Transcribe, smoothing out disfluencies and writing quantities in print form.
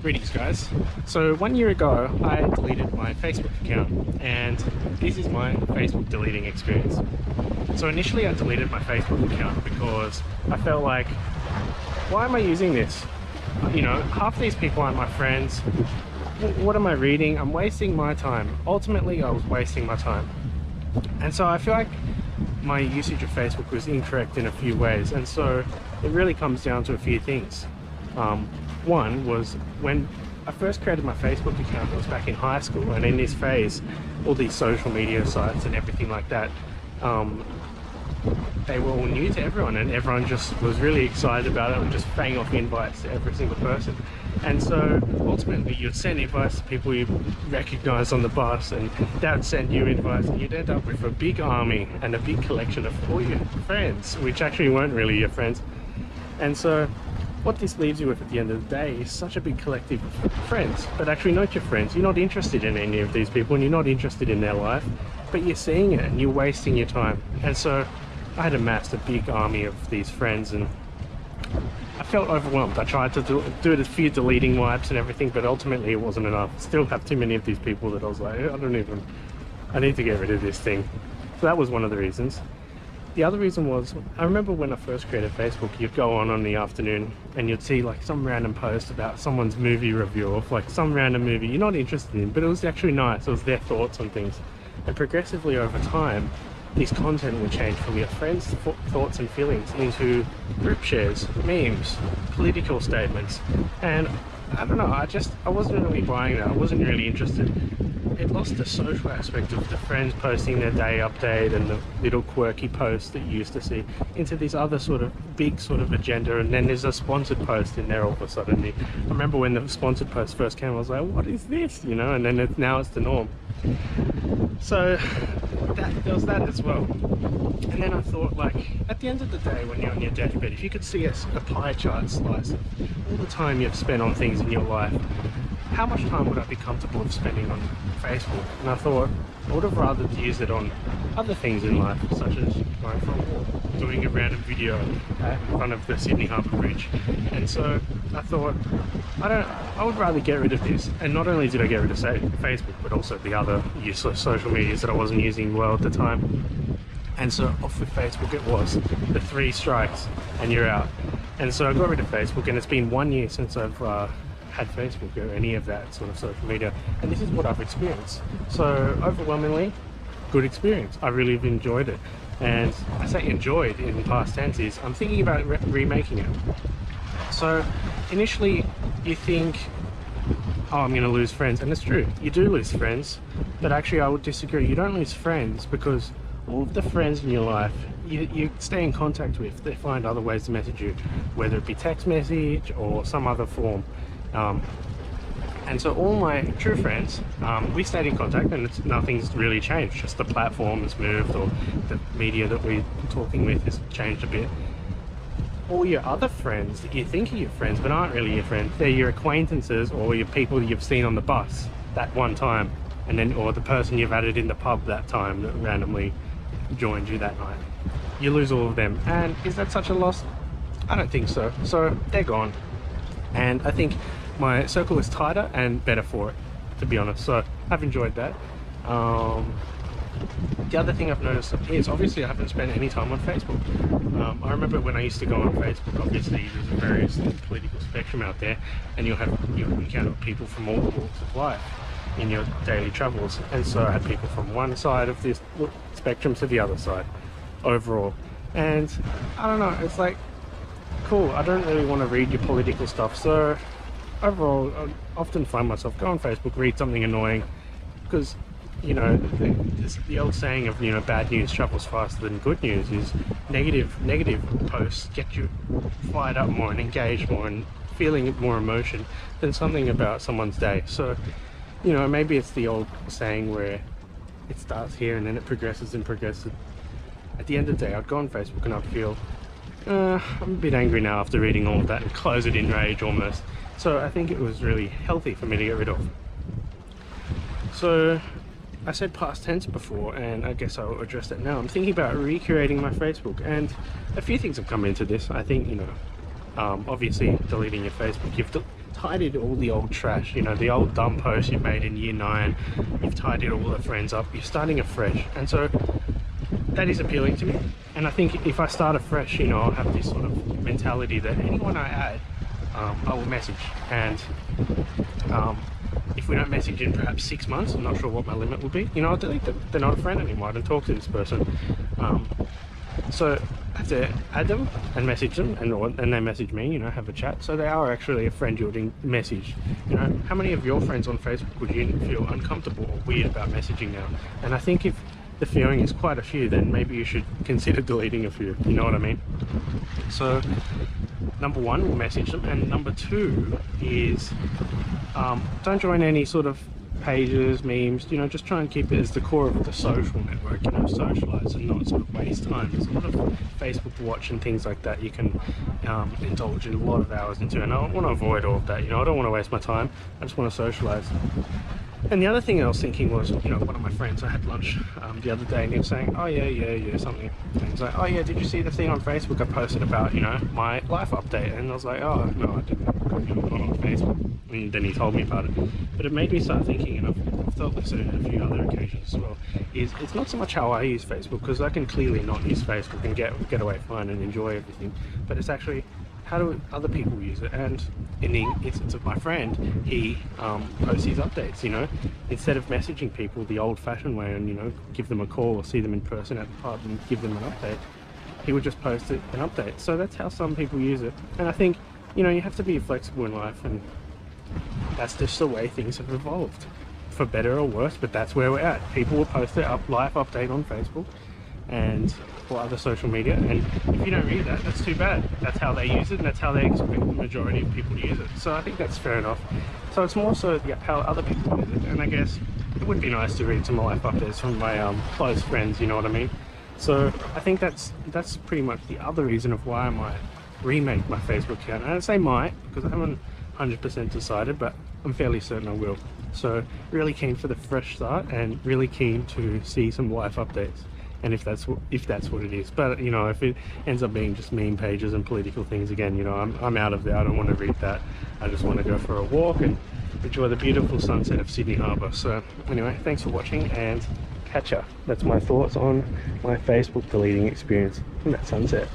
Greetings guys. So 1 year ago I deleted my Facebook account, and this is my Facebook deleting experience. So initially I deleted my Facebook account because I felt like, why am I using this? You know, half these people aren't my friends. What am I reading? I'm wasting my time. Ultimately I was wasting my time. And so I feel like my usage of Facebook was incorrect in a few ways, and so it really comes down to a few things. One was when I first created my Facebook account, it was back in high school, and in this phase all these social media sites and everything like that, they were all new to everyone, and everyone just was really excited about it and just bang off invites to every single person. And so ultimately you'd send invites to people you recognize on the bus, and they'd send you invites, and you'd end up with a big army and a big collection of all your friends, which actually weren't really your friends. And so what this leaves you with at the end of the day is such a big collective of friends, but actually not your friends. You're not interested in any of these people, and you're not interested in their life, but you're seeing it and you're wasting your time. And so I had amassed a big army of these friends, and I felt overwhelmed. I tried to do a few deleting wipes and everything, but ultimately it wasn't enough. Still have too many of these people that I was like, I need to get rid of this thing. So that was one of the reasons. The other reason was, I remember when I first created Facebook, you'd go on the afternoon and you'd see like some random post about someone's movie review of like some random movie you're not interested in, but it was actually nice. It was their thoughts on things. And progressively over time, this content would change from your friends' thoughts and feelings into group shares, memes, political statements. And I don't know, I wasn't really buying that. I wasn't really interested. It lost the social aspect of the friends posting their day update and the little quirky posts that you used to see, into this other sort of big sort of agenda, and then there's a sponsored post in there all of a sudden. I remember when the sponsored post first came, I was like, what is this, you know? And then now it's the norm. So there was that as well. And then I thought, like, at the end of the day, when you're on your deathbed, if you could see a pie chart slice of all the time you've spent on things in your life, how much time would I be comfortable of spending on Facebook? And I thought I would have rather use it on other things in life, such as going for a walk, doing a random video in front of the Sydney Harbour Bridge. And so I thought, I would rather get rid of this. And not only did I get rid of Facebook, but also the other useless social medias that I wasn't using well at the time. And so off with Facebook it was. The 3 strikes and you're out. And so I got rid of Facebook, and it's been 1 year since I've had Facebook or any of that sort of social media, and this is what I've experienced. So overwhelmingly good experience. I really have enjoyed it, and I say enjoyed in past tense is I'm thinking about remaking it. So initially you think, oh, I'm gonna lose friends, and it's true, you do lose friends, but actually I would disagree. You don't lose friends, because all of the friends in your life you stay in contact with. They find other ways to message you, whether it be text message or some other form. And so all my true friends, we stayed in contact, and nothing's really changed. Just the platform has moved, or the media that we're talking with has changed a bit. All your other friends that you think are your friends but aren't really your friends, they're your acquaintances or your people you've seen on the bus that one time, and then or the person you've added in the pub that time that randomly joined you that night. You lose all of them, and is that such a loss? I don't think so. So they're gone, and I think my circle is tighter and better for it, to be honest. So I've enjoyed that. The other thing I've noticed is, obviously I haven't spent any time on Facebook. I remember when I used to go on Facebook, obviously there's a various political spectrum out there, and you'll encounter people from all walks of life in your daily travels. And so I had people from one side of this spectrum to the other side overall. And I don't know, it's like, cool, I don't really want to read your political stuff. So overall, I often find myself go on Facebook, read something annoying, because, you know, the old saying of, you know, bad news travels faster than good news is negative posts get you fired up more and engaged more and feeling more emotion than something about someone's day. So, you know, maybe it's the old saying where it starts here and then it progresses and progresses. At the end of the day, I'd go on Facebook and I'd feel, I'm a bit angry now after reading all of that, and close it in rage almost. So I think it was really healthy for me to get rid of. So I said past tense before, and I guess I'll address that now. I'm thinking about recreating my Facebook, and a few things have come into this. I think, you know, Obviously deleting your Facebook, you've tidied all the old trash, you know, the old dumb posts you made in year 9, you've tidied all the friends up, you're starting afresh. And so that is appealing to me, and I think if I start afresh, you know, I'll have this sort of mentality that anyone I add, I will message. And if we don't message in perhaps 6 months, I'm not sure what my limit will be, you know, I'll delete them. They're not a friend anymore, I don't talk to this person. So I have to add them and message them, and they message me, you know, have a chat. So they are actually a friend you'll message. You know, how many of your friends on Facebook would you feel uncomfortable or weird about messaging now? And I think if the feeling is quite a few, then maybe you should consider deleting a few, you know what I mean? So number 1, we'll message them, and number 2 is don't join any sort of pages, memes, you know, just try and keep it as the core of the social network, you know, socialize and not sort of waste time. There's a lot of Facebook watch and things like that you can indulge in a lot of hours into, and I want to avoid all of that, you know, I don't want to waste my time, I just want to socialize. And the other thing I was thinking was, you know, one of my friends, I had lunch the other day, and he was saying, oh yeah, something. And he's like, oh yeah, did you see the thing on Facebook I posted about, you know, my life update? And I was like, oh no, I didn't, you know, not on Facebook. And then he told me about it. But it made me start thinking, and I've thought this on a few other occasions as well, is it's not so much how I use Facebook, because I can clearly not use Facebook and get away fine and enjoy everything, but it's actually, how do other people use it? And in the instance of my friend, he posts his updates, you know, instead of messaging people the old-fashioned way and, you know, give them a call or see them in person at the pub and give them an update, he would just post an update. So that's how some people use it. And I think, you know, you have to be flexible in life, and that's just the way things have evolved, for better or worse, but that's where we're at. People will post their life update on Facebook and or other social media, and if you don't read that, that's too bad. That's how they use it, and that's how they expect the majority of people to use it. So I think that's fair enough. So it's more so how other people use it, and I guess it would be nice to read some life updates from my close friends, you know what I mean? So I think that's pretty much the other reason of why I might remake my Facebook account. And I say might because I haven't 100% decided, but I'm fairly certain I will. So really keen for the fresh start, and really keen to see some life updates. And if that's what it is, but you know, if it ends up being just meme pages and political things again, you know, I'm out of there. I don't want to read that. I just want to go for a walk and enjoy the beautiful sunset of Sydney Harbour. So anyway, thanks for watching, and catch ya. That's my thoughts on my Facebook deleting experience and that sunset.